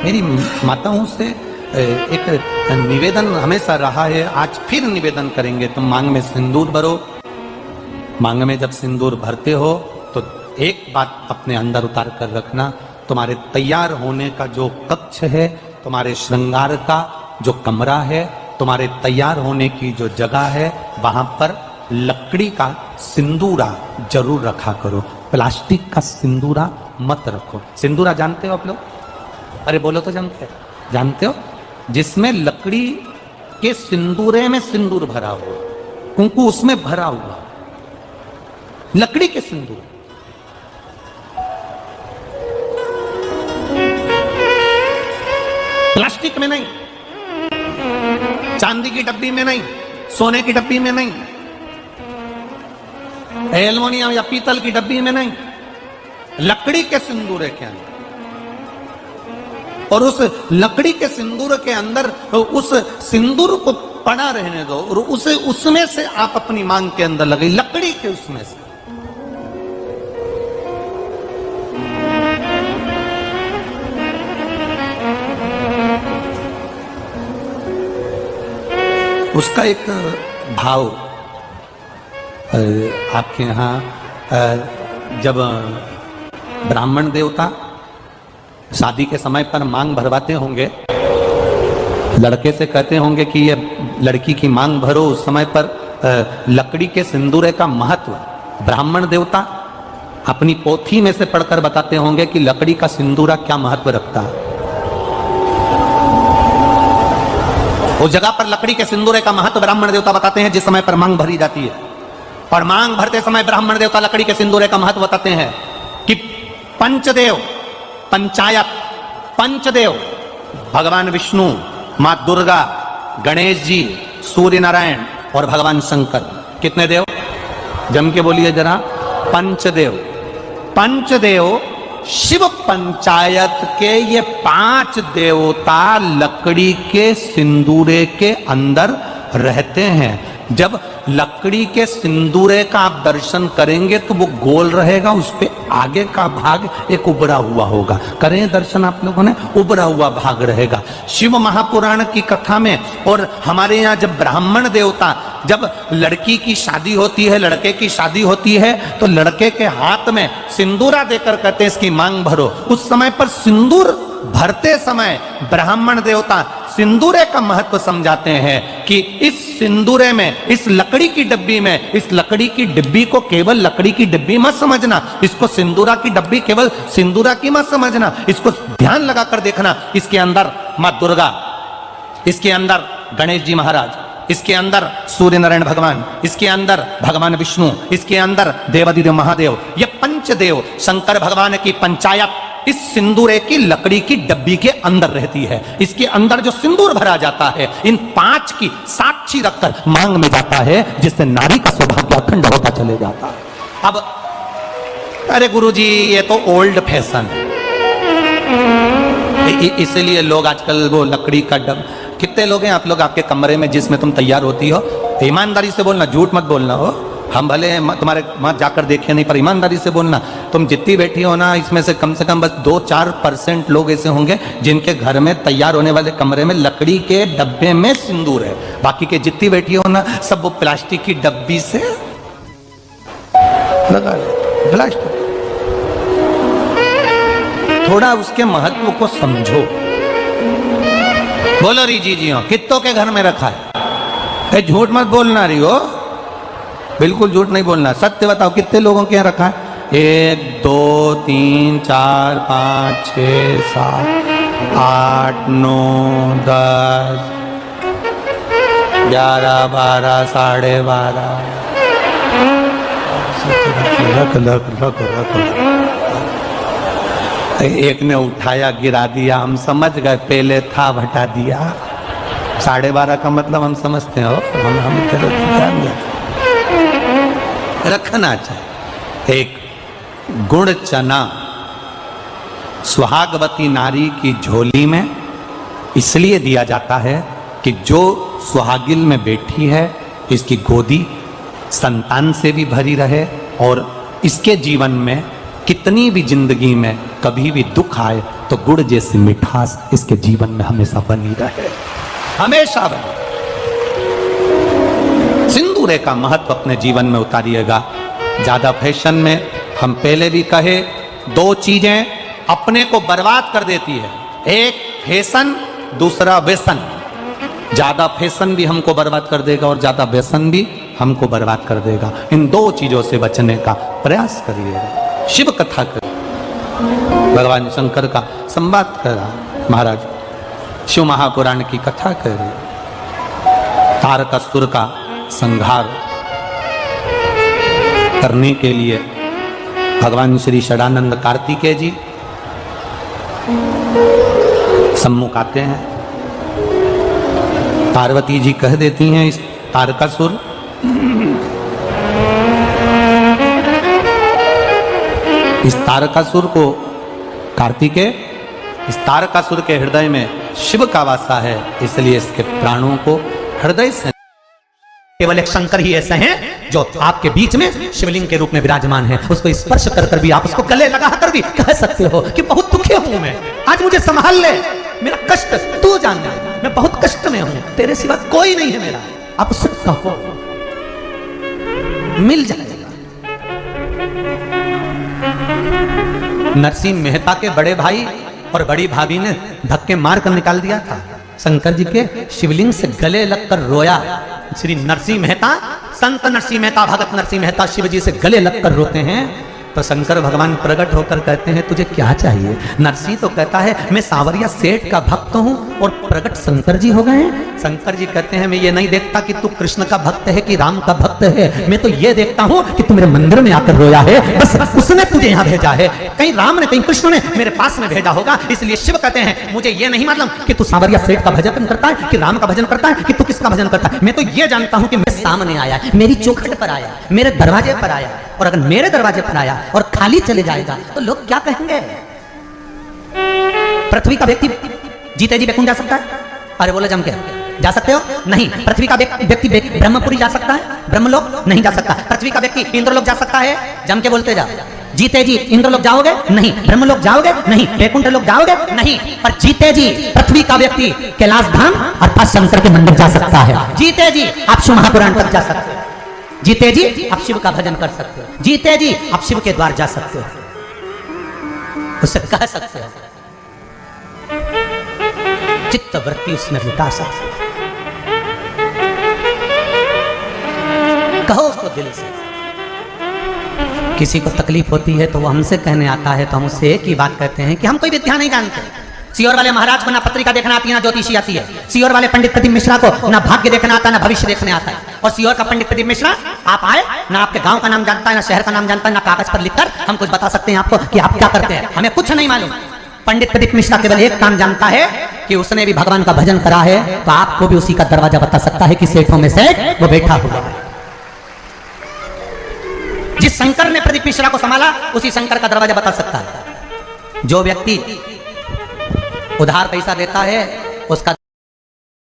मेरी माताओं से एक निवेदन हमेशा रहा है, आज फिर निवेदन करेंगे। तुम मांग में सिंदूर भरो। मांग में जब सिंदूर भरते हो तो एक बात अपने अंदर उतार कर रखना, तुम्हारे तैयार होने का जो कक्ष है, तुम्हारे श्रृंगार का जो कमरा है, तुम्हारे तैयार होने की जो जगह है, वहां पर लकड़ी का सिंदूरा जरूर रखा करो। प्लास्टिक का सिंदूरा मत रखो। सिंदूरा जानते हो आप लोग? अरे बोलो तो जानते हो? जिसमें लकड़ी के सिंदूरे में सिंदूर भरा हुआ, कुंकू उसमें भरा हुआ, लकड़ी के सिंदूर। प्लास्टिक में नहीं, चांदी की डब्बी में नहीं, सोने की डब्बी में नहीं, एल्युमिनियम या पीतल की डब्बी में नहीं, लकड़ी के सिंदूर के अंदर। और उस लकड़ी के सिंदूर के अंदर उस सिंदूर को पड़ा रहने दो और उसे उसमें से आप अपनी मांग के अंदर लगे, लकड़ी के उसमें से। उसका एक भाव आपके यहां जब ब्राह्मण देवता शादी के समय पर मांग भरवाते होंगे, लड़के से कहते होंगे कि ये लड़की की मांग भरो, उस समय पर लकड़ी के सिंदूरे का महत्व ब्राह्मण देवता अपनी पोथी में से पढ़कर बताते होंगे कि लकड़ी का सिंदूरा क्या महत्व रखता है। उस जगह पर लकड़ी के सिंदूरे का महत्व ब्राह्मण देवता बताते हैं जिस समय पर मांग भरी जाती है। और मांग भरते समय ब्राह्मण देवता लकड़ी के सिंदूरे का महत्व बताते हैं कि पंचदेव, पंचायत, पंचदेव, भगवान विष्णु, मां दुर्गा, गणेश जी, सूर्य नारायण और भगवान शंकर। कितने देव? जम के बोलिए जरा। पंचदेव। पंचदेव शिव पंचायत के ये 5 देवता लकड़ी के सिंदूरे के अंदर रहते हैं। जब लकड़ी के सिंदूरे का आप दर्शन करेंगे तो वो गोल रहेगा, उस पे आगे का भाग एक उबड़ा हुआ होगा। करें दर्शन आप लोगों ने? उबड़ा हुआ भाग रहेगा। शिव महापुराण की कथा में और हमारे यहाँ जब ब्राह्मण देवता, जब लड़की की शादी होती है, लड़के की शादी होती है, तो लड़के के हाथ में सिंदूरा देकर कहते हैं इसकी मांग भरो। उस समय पर सिंदूर भरते समय ब्राह्मण देवता सिंदूरे का महत्व समझाते हैं कि इस सिंदूरे में, इस लकड़ी की डब्बी में, इस लकड़ी की डिब्बी को केवल लकड़ी की डिब्बी मत समझना, इसको सिंदूरा की डब्बी केवल सिंदूरा की मत समझना, इसको ध्यान लगाकर देखना। इसके अंदर मां दुर्गा, इसके अंदर गणेश जी महाराज, इसके अंदर सूर्य नारायण भगवान, इसके अंदर भगवान विष्णु, इसके अंदर देवादिदेव महादेव, ये पंचदेव शंकर भगवान की पंचायत इस सिंदूरे की लकड़ी की डब्बी के अंदर रहती है। इसके अंदर जो सिंदूर भरा जाता है, इन 5 की साक्षी रखकर मांग में जाता है, जिससे नारी का सौभाग्य अखंड होता चले जाता है। अब अरे गुरुजी ये तो ओल्ड फैशन है, इसलिए लोग आजकल वो लकड़ी का डब। कितने लोग हैं आप लोग आपके कमरे में जिसमें तुम तैयार होती हो? ईमानदारी से बोलना, झूठ मत बोलना हो। हम भले तुम्हारे वहां जाकर देखे नहीं, पर ईमानदारी से बोलना। तुम जितनी बैठी हो ना, इसमें से कम बस 2-4% लोग ऐसे होंगे जिनके घर में तैयार होने वाले कमरे में लकड़ी के डब्बे में सिंदूर है। बाकी के जितनी बैठी हो ना, सब वो प्लास्टिक की डब्बी से लगा ले। प्लास्टिक, थोड़ा उसके महत्व को समझो। बोलो री जी हो, कितनों के घर में रखा है? झूठ मत बोलना रही हो, बिल्कुल झूठ नहीं बोलना, सत्य बताओ कितने लोगों के यहाँ रखा है? 1 2 3 4 5 6 7 8 9 10 11 12 12:30। एक ने उठाया गिरा दिया, हम समझ गए पहले था हटा दिया। 12:30 का मतलब हम समझते हो, हम रखना चाहिए। एक गुड़ चना सुहागवती नारी की झोली में इसलिए दिया जाता है कि जो सुहागिन में बैठी है, इसकी गोदी संतान से भी भरी रहे और इसके जीवन में कितनी भी जिंदगी में कभी भी दुख आए तो गुड़ जैसी मिठास इसके जीवन में हमेशा बनी रहे, हमेशा बनी। सिंदूर का महत्व अपने जीवन में उतारिएगा। ज्यादा फैशन में, हम पहले भी कहे, दो चीजें अपने को बर्बाद कर देती है, एक फैशन, दूसरा व्यसन। ज्यादा फैशन भी हमको बर्बाद कर देगा और ज्यादा व्यसन भी हमको बर्बाद कर देगा। इन दो चीजों से बचने का प्रयास करिएगा। शिव कथा करिए, भगवान शंकर का संवाद करा, महाराज शिव महापुराण की कथा करिए, तारकासुर का संहार करने के लिए भगवान श्री षडानंद कार्तिकेय जी सम्मुख आते हैं। पार्वती जी कह देती हैं इस तारकासुर को, कार्तिकेय, इस तारकासुर के हृदय में शिव का वासा है, इसलिए इसके प्राणों को हृदय से, केवल एक शंकर ही ऐसे हैं जो आपके बीच में शिवलिंग के रूप में विराजमान है। उसको स्पर्श कर कर भी आप उसको गले लगा कर भी कह सकते हो कि बहुत दुखी हूं मैं, आज मुझे संभाल ले, मेरा कष्ट तू जान जा, मैं बहुत कष्ट में हूं, तेरे सिवा कोई नहीं है मेरा, आप उससे कहो, मिल जाएगा। नरसिंह मेहता के बड़े भाई और बड़ी भाभी ने धक्के मार कर निकाल दिया था। शंकर जी के शिवलिंग से गले लगकर रोया। श्री नरसिंह मेहता, संत नरसिंह मेहता, भगत नरसिंह मेहता शिव जी से गले लगकर रोते हैं, तो शंकर भगवान प्रकट होकर कहते हैं तुझे क्या चाहिए? नरसिंह तो कहता है मैं सांवरिया सेठ का भक्त हूं, और प्रकट शंकर जी हो गए। शंकर जी कहते हैं मैं ये नहीं देखता कि तू कृष्ण का भक्त है कि राम का भक्त है, मैं तो ये देखता हूं कि तू मेरे मंदिर में आकर रोया है, बस उसने तुझे यहाँ भेजा है, कहीं राम ने कहीं कृष्ण ने मेरे पास में भेजा होगा। इसलिए शिव कहते हैं मुझे ये नहीं मालूम कि तू सांवरिया सेठ का भजन करता है कि राम का भजन करता है कि तू किसका भजन करता है, मैं तो ये जानता हूं कि मैं सामने आया, मेरी चौखट पर आया, मेरे दरवाजे पर आया, और अगर मेरे दरवाजे पर आया और खाली चले जाएगा तो लोग क्या कहेंगे? पृथ्वी का व्यक्ति जीते जी बैकुंठ जा सकता है? अरे बोले जम के जा सकते हो? नहीं। पृथ्वी का व्यक्ति ब्रह्मपुरी जा सकता है? ब्रह्मलोक नहीं जा सकता। पृथ्वी का व्यक्ति इंद्रलोक जा सकता है? जम के बोलते जा। जीते जी इंद्रलोक जाओगे? नहीं। ब्रह्मलोक जाओगे? नहीं। बैकुंठ लोक जाओगे? नहीं। पर जीते जी पृथ्वी का व्यक्ति कैलाश धाम अर्थात शंकर के मंदिर जा सकता है। जीते जी आप शिव महापुराण तक जा सकते हो। जीते जी आप शिव का भजन कर सकते हो। जीते जी आप शिव के द्वार जा सकते हो, उससे कह सकते हो, चित्त वृत्ति उसमें लुटा सकते हो, कहो उसको दिल से। किसी को तकलीफ होती है तो वो हमसे कहने आता है तो हम उससे एक ही बात कहते हैं कि हम कोई विद्या नहीं जानते। सीहोर वाले महाराज को ना पत्रिका देखना आती है ना ज्योतिषी आती है। सीहोर वाले पंडित प्रदीप मिश्रा को ना भाग्य देखना आता है ना भविष्य देखने आता है। और सीहोर का पंडित प्रदीप मिश्रा आप आए ना आपके गांव का नाम जानता है ना शहर का नाम जानता है ना कागज पर लिखकर हम कुछ बता सकते हैं आपको कि आप क्या करते हैं, हमें कुछ नहीं मालूम। पंडित प्रदीप मिश्रा केवल एक काम जानता है कि उसने भी भगवान का भजन करा है, तो आपको भी उसी का दरवाजा बता सकता है कि सेठों में सेठ वो बैठा हुआ है। जिस शंकर ने प्रदीप मिश्रा को संभाला उसी शंकर का दरवाजा बता सकता है। जो व्यक्ति उधार पैसा देता है उसका